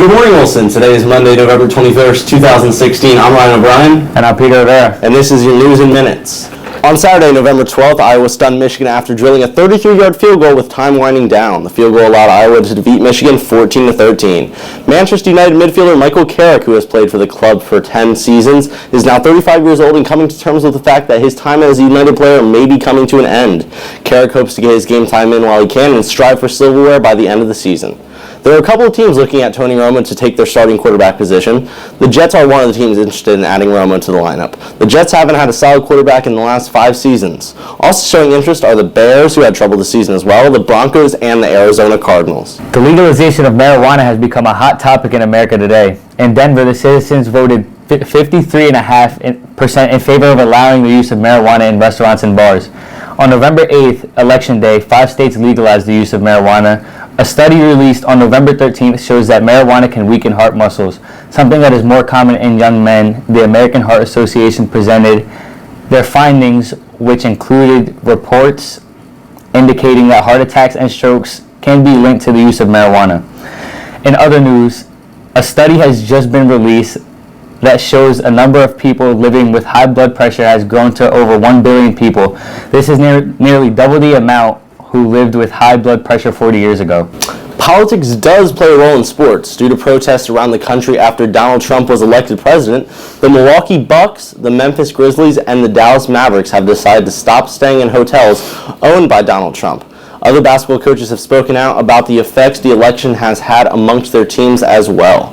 Good morning, Wilson. Today is Monday, November 21st, 2016. I'm Ryan O'Brien. And I'm Peter Rivera. And this is your News in Minutes. On Saturday, November 12th, Iowa stunned Michigan after drilling a 33-yard field goal with time winding down. The field goal allowed Iowa to defeat Michigan 14-13. Manchester United midfielder Michael Carrick, who has played for the club for 10 seasons, is now 35 years old and coming to terms with the fact that his time as a United player may be coming to an end. Carrick hopes to get his game time in while he can and strive for silverware by the end of the season. There are a couple of teams looking at Tony Romo to take their starting quarterback position. The Jets are one of the teams interested in adding Romo to the lineup. The Jets haven't had a solid quarterback in the last 5 seasons. Also showing interest are the Bears, who had trouble this season as well, the Broncos, and the Arizona Cardinals. The legalization of marijuana has become a hot topic in America today. In Denver, the citizens voted 53.5% in favor of allowing the use of marijuana in restaurants and bars. On November 8th, Election Day, 5 states legalized the use of marijuana. A study released on November 13th shows that marijuana can weaken heart muscles, something that is more common in young men. The American Heart Association presented their findings, which included reports indicating that heart attacks and strokes can be linked to the use of marijuana. In other news, a study has just been released that shows a number of people living with high blood pressure has grown to over 1 billion people. This is nearly double the amount who lived with high blood pressure 40 years ago. Politics does play a role in sports. Due to protests around the country after Donald Trump was elected president, the Milwaukee Bucks, the Memphis Grizzlies, and the Dallas Mavericks have decided to stop staying in hotels owned by Donald Trump. Other basketball coaches have spoken out about the effects the election has had amongst their teams as well.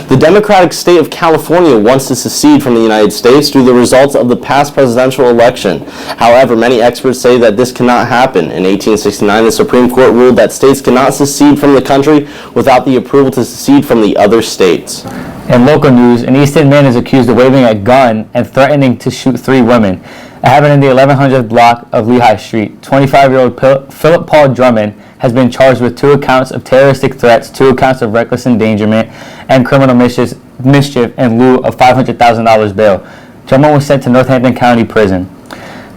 The Democratic state of California wants to secede from the United States due to the results of the past presidential election. However, many experts say that this cannot happen. In 1869, the Supreme Court ruled that states cannot secede from the country without the approval to secede from the other states. In local news, an Easton man is accused of waving a gun and threatening to shoot 3 women. It happened in the 1100th block of Lehigh Street. 25-year-old Philip Paul Drummond has been charged with 2 accounts of terroristic threats, 2 accounts of reckless endangerment, and criminal mischief in lieu of $500,000 bail. Drummond was sent to Northampton County Prison.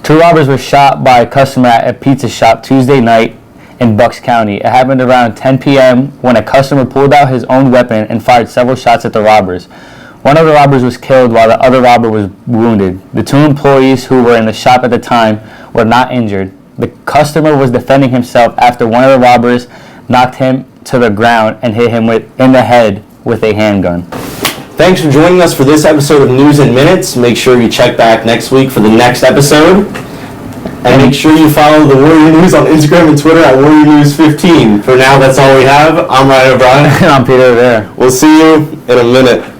2 robbers were shot by a customer at a pizza shop Tuesday night in Bucks County. It happened around 10 p.m. when a customer pulled out his own weapon and fired several shots at the robbers. One of the robbers was killed while the other robber was wounded. The 2 employees who were in the shop at the time were not injured. The customer was defending himself after one of the robbers knocked him to the ground and hit him in the head with a handgun. Thanks for joining us for this episode of News in Minutes. Make sure you check back next week for the next episode. And make sure you follow the Warrior News on Instagram and Twitter at Warrior News 15. For now, that's all we have. I'm Ryan O'Brien. And I'm Peter Rivera. We'll see you in a minute.